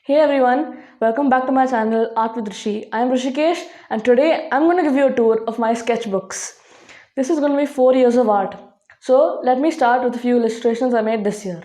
Hey everyone, welcome back to my channel Art with Rishi. I am Rishikesh and today I'm going to give you a tour of my sketchbooks. This is going to be 4 years of art. So let me start with a few illustrations I made this year.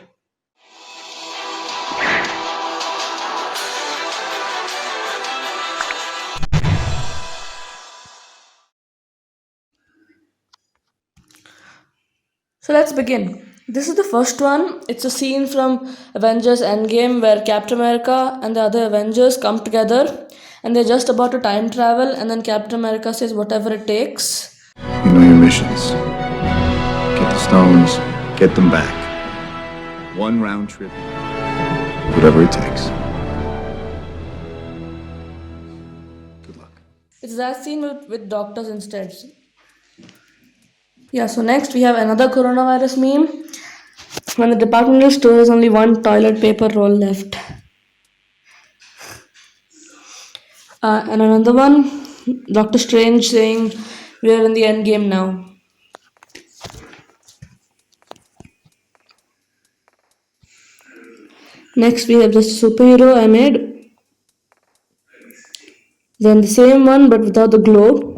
So let's begin. This is the first one. It's a scene from Avengers Endgame where Captain America and the other Avengers come together and they're just about to time travel and then Captain America says whatever it takes. You know your missions. Get the stones, get them back. One round trip. Whatever it takes. Good luck. It's that scene with doctors instead. Yeah, so next we have another coronavirus meme. When the departmental store has only one toilet paper roll left. And another one, Doctor Strange saying, "We are in the end game now." Next we have this superhero I made. Then the same one but without the glow.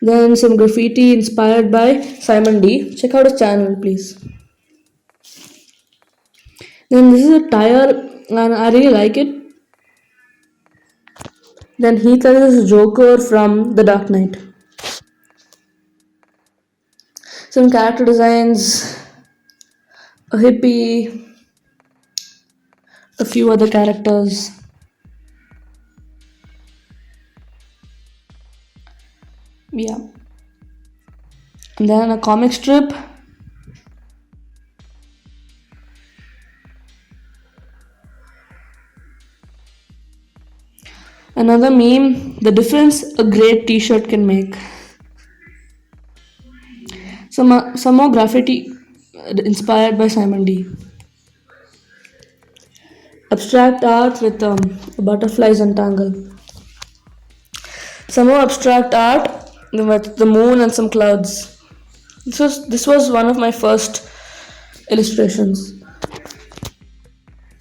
Then some graffiti inspired by Simon D. Check out his channel, please. Then this is a tire and I really like it. Then Heath is Joker from The Dark Knight. Some character designs, a hippie, a few other characters. Yeah. And then a comic strip. Another meme, the difference a great t-shirt can make. Some more graffiti inspired by Simon D. Abstract art with butterflies entangled. Some more abstract art with the moon and some clouds. This was one of my first illustrations.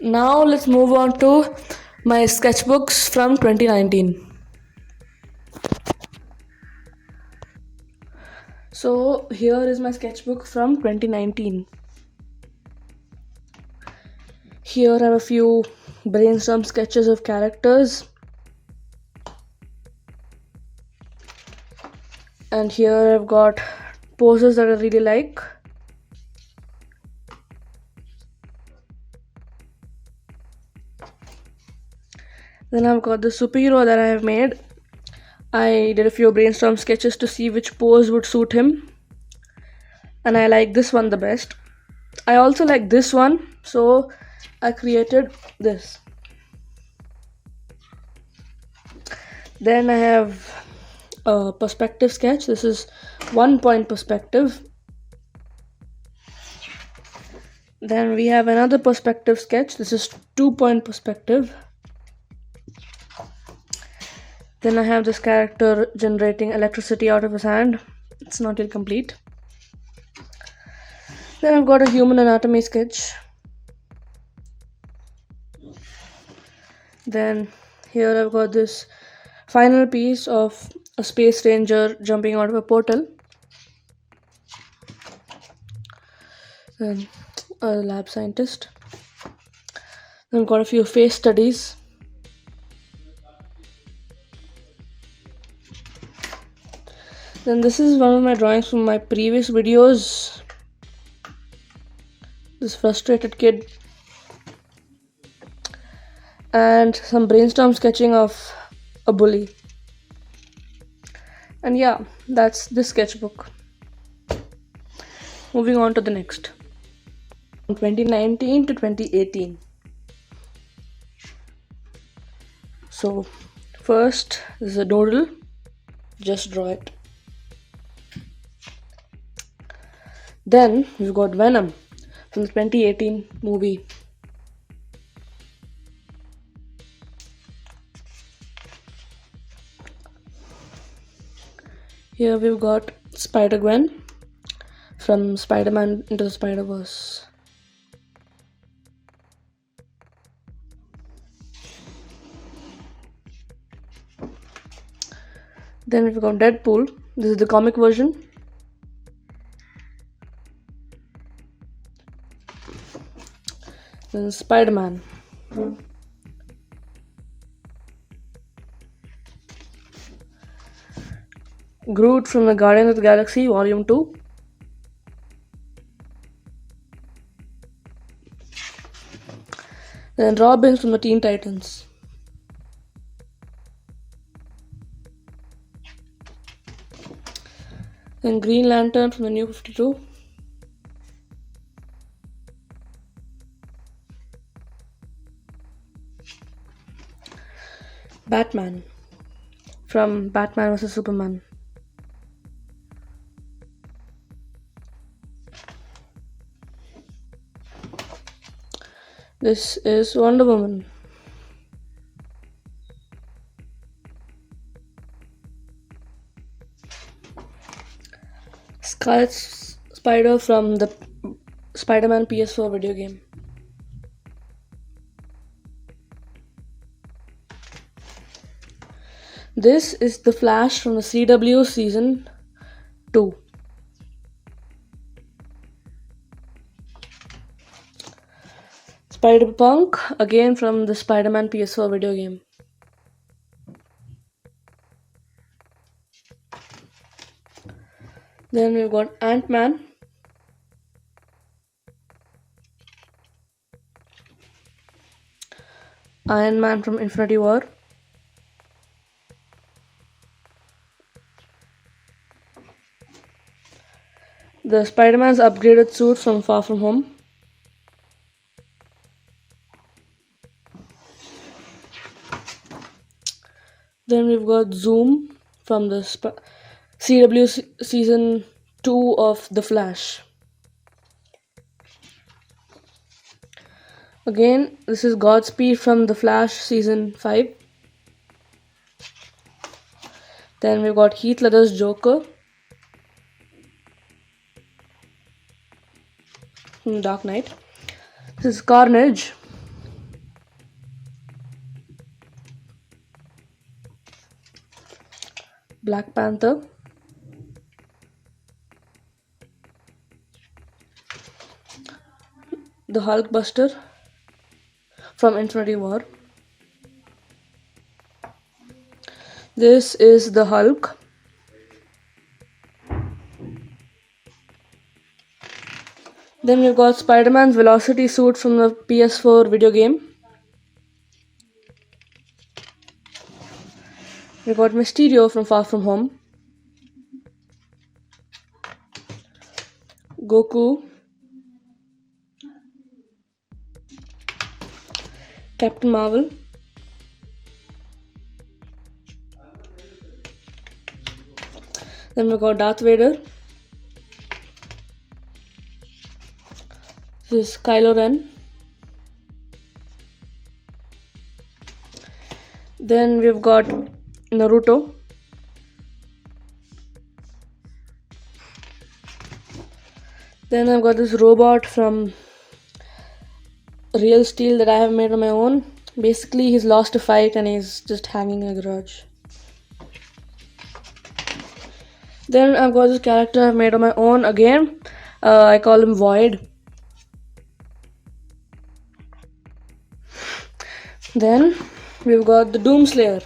Now let's move on to my sketchbooks from 2019. So here is my sketchbook from 2019. Here I have a few brainstorm sketches of characters. And here I've got poses that I really like. Then I've got the superhero that I have made. I did a few brainstorm sketches to see which pose would suit him. And I like this one the best. I also like this one, so I created this. Then I have a perspective sketch. This is 1-point perspective. Then we have another perspective sketch. This is 2-point perspective. Then I have this character generating electricity out of his hand. It's not yet complete. Then I've got a human anatomy sketch. Then here I've got this final piece of a space ranger jumping out of a portal. Then a lab scientist. Then I've got a few face studies. Then this is one of my drawings from my previous videos. This frustrated kid. And some brainstorm sketching of a bully. And yeah, that's this sketchbook. Moving on to the next. From 2019 to 2018. So first, this is a doodle. Just draw it. Then we've got Venom from the 2018 movie. Here we've got Spider-Gwen from Spider-Man Into the Spider-Verse. Then we've got Deadpool. This is the comic version. Then Spider-Man. Groot from the Guardians of the Galaxy Volume 2. Then Robin from the Teen Titans. Then Green Lantern from the New 52. Batman from Batman vs Superman. This is Wonder Woman. Scarlet Spider from the Spider-Man PS4 video game. This is the Flash from the CW Season 2. Spider-Punk, again from the Spider-Man PS4 video game. Then we've got Ant-Man. Iron Man from Infinity War. The Spider-Man's upgraded suit from Far From Home. Then we've got Zoom from the CW Season 2 of The Flash. Again, this is Godspeed from The Flash Season 5. Then we've got Heath Ledger's Joker from Dark Knight. This is Carnage. Black Panther. The Hulkbuster from Infinity War. This is the Hulk. Then we've got Spider-Man's Velocity suit from the PS4 video game. We've got Mysterio from Far From Home. Goku. Captain Marvel. Then we've got Darth Vader. This is Kylo Ren. Then we've got Naruto. Then I've got this robot from Real Steel that I have made on my own. Basically, he's lost a fight and he's just hanging in a garage. Then I've got this character I've made on my own again. I call him Void. Then we've got the Doomslayer.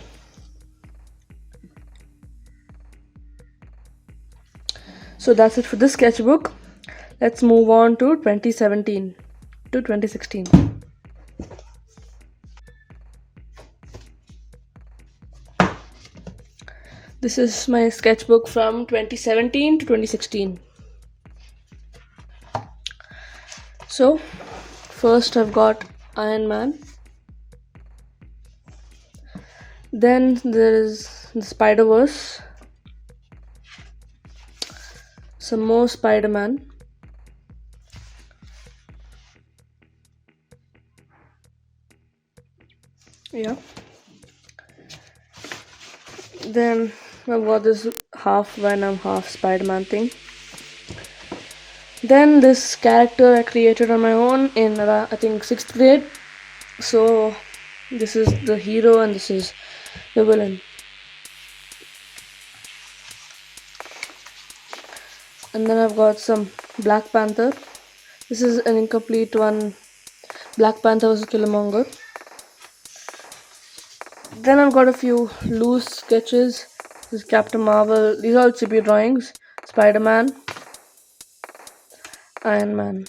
So that's it for this sketchbook. Let's move on to 2017 to 2016. This is my sketchbook from 2017 to 2016. So, first I've got Iron Man. Then there is the Spider-Verse. Some more Spider-Man. Yeah. Then I've got this half Venom, half Spider-Man thing. Then this character I created on my own in I think 6th grade. So this is the hero and this is the villain. And then I've got some Black Panther. This is an incomplete one. Black Panther vs. Killmonger. Then I've got a few loose sketches. This is Captain Marvel. These are all chibi drawings. Spider-Man. Iron Man.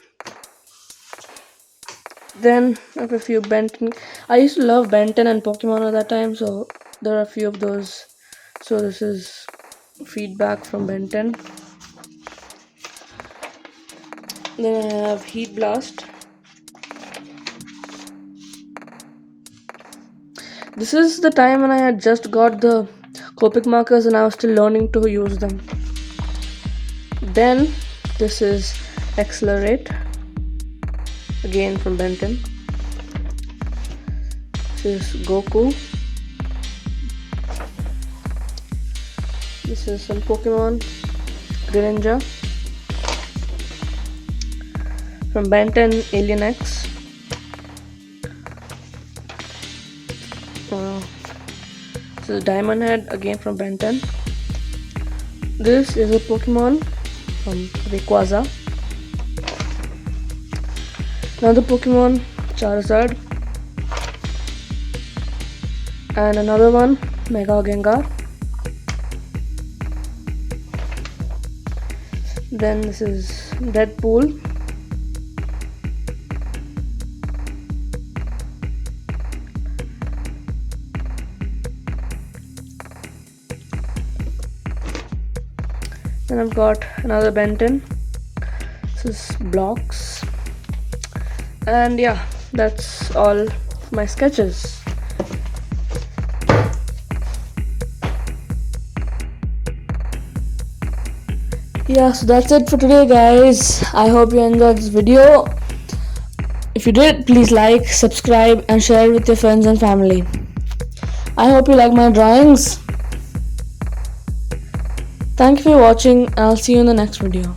Then I have a few Benton. I used to love Benton and Pokemon at that time, so there are a few of those. So this is feedback from Benton. Then I have Heat Blast. This is the time when I had just got the Copic markers and I was still learning to use them. Then this is Accelerate, again from Benton. This is Goku. This is some Pokemon, Greninja. From Benton, Alien X. This is Diamond Head, again from Benton. This is a Pokemon from Rayquaza. Another Pokemon, Charizard. And another one, Mega Gengar. Then this is Deadpool. Then I've got another Benton. This is Blocks. And yeah, that's all my sketches. Yeah, so that's it for today, guys. I hope you enjoyed this video. If you did, please like, subscribe and share it with your friends and family. I hope you like my drawings. Thank you for watching. I'll see you in the next video.